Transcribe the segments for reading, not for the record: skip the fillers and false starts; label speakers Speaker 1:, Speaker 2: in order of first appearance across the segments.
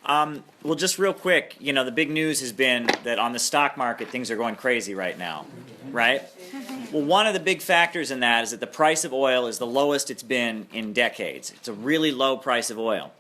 Speaker 1: Well, just real quick, the big news has been that on the stock market, things are going crazy right now, right? Well, one of the big factors in that is that the price of oil is the lowest it's been in decades. It's a really low price of oil.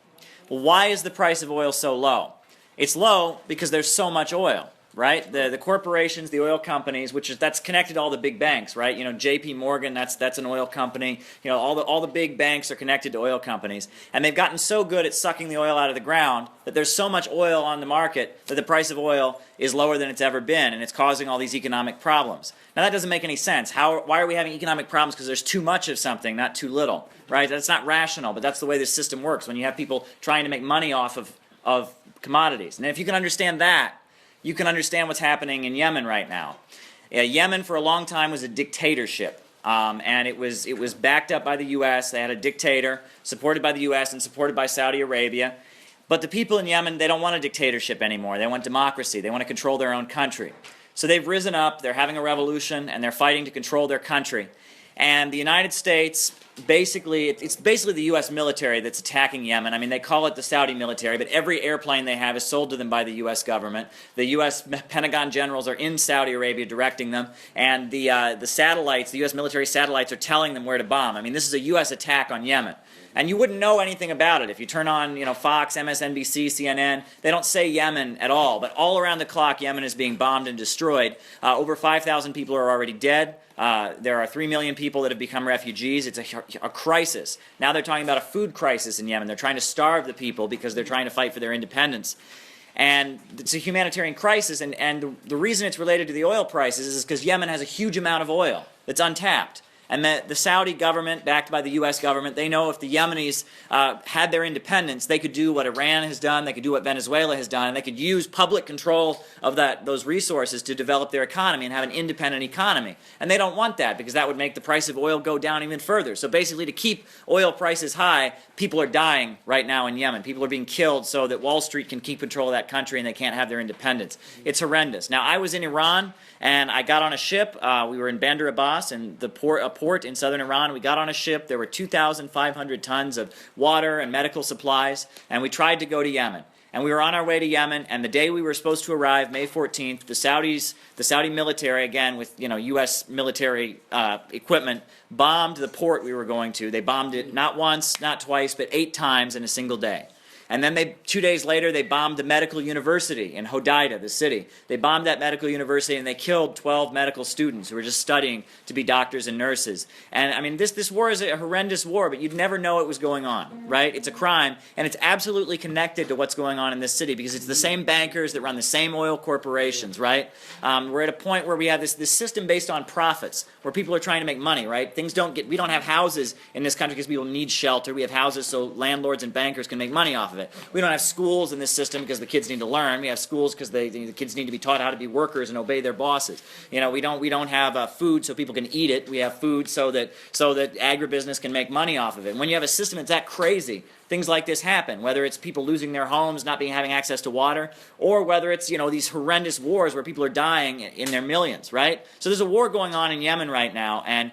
Speaker 1: Well, why is the price of oil so low? It's low because there's so much oil, right? The corporations, the oil companies, that's connected to all the big banks, right? J.P. Morgan, that's an oil company. All the big banks are connected to oil companies, and they've gotten so good at sucking the oil out of the ground that there's so much oil on the market that the price of oil is lower than it's ever been, and it's causing all these economic problems. Now that doesn't make any sense. Why are we having economic problems? Because there's too much of something, not too little, right? That's not rational, but that's the way this system works when you have people trying to make money off of commodities. And if you can understand that, you can understand what's happening in Yemen right now. Yemen for a long time was a dictatorship, and it was backed up by the U.S. They had a dictator supported by the U.S. and supported by Saudi Arabia. But the people in Yemen, they don't want a dictatorship anymore. They want democracy. They want to control their own country. So they've risen up, they're having a revolution, and they're fighting to control their country. And the United States, it's basically the U.S. military that's attacking Yemen. I mean, they call it the Saudi military, but every airplane they have is sold to them by the U.S. government. The U.S. Pentagon generals are in Saudi Arabia directing them, and the satellites, the U.S. military satellites, are telling them where to bomb. I mean, this is a U.S. attack on Yemen. And you wouldn't know anything about it. If you turn on, Fox, MSNBC, CNN, they don't say Yemen at all. But all around the clock, Yemen is being bombed and destroyed. Over 5,000 people are already dead. There are 3 million people that have become refugees. It's a crisis. Now they're talking about a food crisis in Yemen. They're trying to starve the people because they're trying to fight for their independence. And it's a humanitarian crisis, and the reason it's related to the oil prices is because Yemen has a huge amount of oil that's untapped. And the Saudi government, backed by the U.S. government, they know if the Yemenis had their independence, they could do what Iran has done, they could do what Venezuela has done, and they could use public control of those resources to develop their economy and have an independent economy. And they don't want that because that would make the price of oil go down even further. So basically, to keep oil prices high, people are dying right now in Yemen. People are being killed so that Wall Street can keep control of that country and they can't have their independence. It's horrendous. Now, I was in Iran, and I got on a ship. We were in Bandar Abbas, and a port in southern Iran. We got on a ship. There were 2,500 tons of water and medical supplies, and we tried to go to Yemen. And we were on our way to Yemen, and the day we were supposed to arrive, May 14th, the Saudi military, again with U.S. military equipment, bombed the port we were going to. They bombed it not once, not twice, but 8 times in a single day. And then 2 days later, they bombed the medical university in Hodeidah, the city. They bombed that medical university, and they killed 12 medical students who were just studying to be doctors and nurses. And I mean, this war is a horrendous war, but you'd never know it was going on, right? It's a crime, and it's absolutely connected to what's going on in this city because it's the same bankers that run the same oil corporations, right? We're at a point where we have this system based on profits, where people are trying to make money, right? We don't have houses in this country because people need shelter. We have houses so landlords and bankers can make money off of it. We don't have schools in this system because the kids need to learn. We have schools because the kids need to be taught how to be workers and obey their bosses. We don't have food so people can eat it. We have food so that agribusiness can make money off of it. And when you have a system that's that crazy, things like this happen, whether it's people losing their homes, not having access to water, or whether it's these horrendous wars where people are dying in their millions, right? So there's a war going on in Yemen right now, and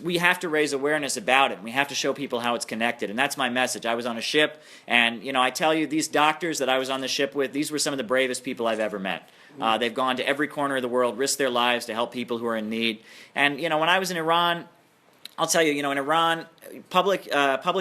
Speaker 1: we have to raise awareness about it, and we have to show people how it's connected, and that's my message. I was on a ship, and I tell you, these doctors that I was on the ship with, these were some of the bravest people I've ever met. They've gone to every corner of the world, risked their lives to help people who are in need. And when I was in Iran, I'll tell you, in Iran, public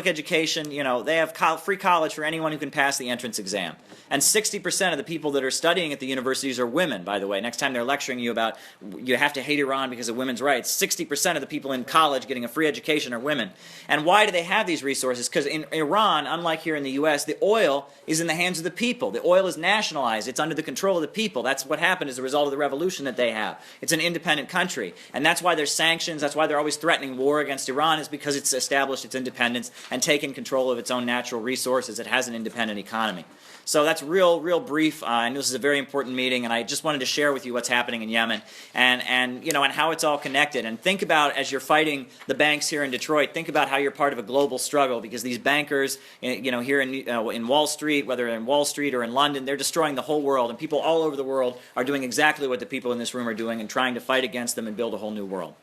Speaker 1: education, they have free college for anyone who can pass the entrance exam. And 60% of the people that are studying at the universities are women, by the way. Next time they're lecturing you about you have to hate Iran because of women's rights, 60% of the people in college getting a free education are women. And why do they have these resources? Because in Iran, unlike here in the U.S., the oil is in the hands of the people. The oil is nationalized. It's under the control of the people. That's what happened as a result of the revolution that they have. It's an independent country. And that's why there's sanctions. That's why they're always threatening war against Iran, is because it's established its independence and taken control of its own natural resources. It has an independent economy. So that's real brief. I know this is a very important meeting, and I just wanted to share with you what's happening in Yemen and how it's all connected. And think about, as you're fighting the banks here in Detroit, think about how you're part of a global struggle, because these bankers, here in Wall Street, whether in Wall Street or in London, they're destroying the whole world, and people all over the world are doing exactly what the people in this room are doing and trying to fight against them and build a whole new world.